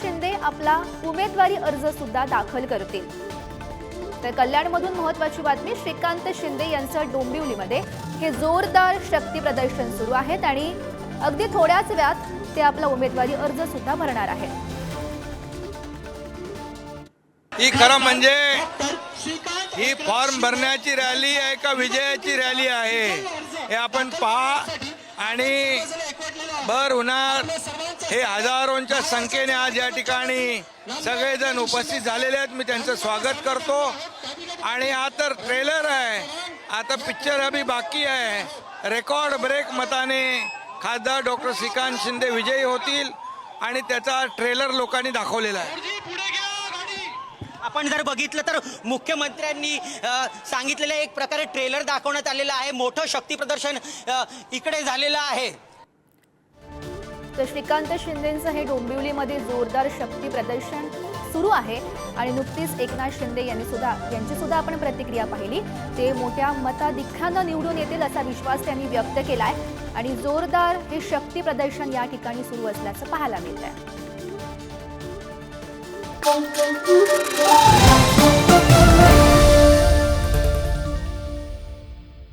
शिंदे आपला उमेदवारी अर्ज सुद्धा दाखल करतील। तर कल्याणमधून महत्त्वाची बातमी, श्रीकांत शिंदे यांचं डोंबिवलीमध्ये हे जोरदार शक्ती प्रदर्शन सुरू आहे आणि अगदी थोड्याच वेळात ते आपला उमेदवारी अर्ज सुद्धा भरणार आहेत। ही खरं म्हणजे ही फॉर्म भरण्याची रॅली आहे का विजयाची रॅली आहे हे आपण पहा। आणि भर उन्हात हे हजारोंच्या संख्येने आज या ठिकाणी सगळेजण उपस्थित झालेले आहेत। मी त्यांचं स्वागत करतो। आणि हा तर ट्रेलर आहे, आता पिक्चर अभी बाकी आहे। रेकॉर्ड ब्रेक मताने खासदार डॉक्टर श्रीकांत शिंदे विजयी होतील आणि त्याचा ट्रेलर लोकांनी दाखवलेला आहे। आपण जर बघितलं तर मुख्यमंत्र्यांनी सांगितलेलं एक प्रकारे ट्रेलर दाखवण्यात आलेलं आहे। मोठं शक्ती प्रदर्शन इकडे झालेलं आहे। तर श्रीकांत शिंदेंचं हे डोंबिवलीमध्ये जोरदार शक्ती प्रदर्शन सुरू आहे आणि नुकतीच एकनाथ शिंदे यांची सुद्धा आपण प्रतिक्रिया पाहिली। ते मोठ्या मताधिक्यानं निवडून येतील असा विश्वास त्यांनी व्यक्त केलाय आणि जोरदार हे शक्ती प्रदर्शन या ठिकाणी सुरू असल्याचं पाहायला मिळतंय।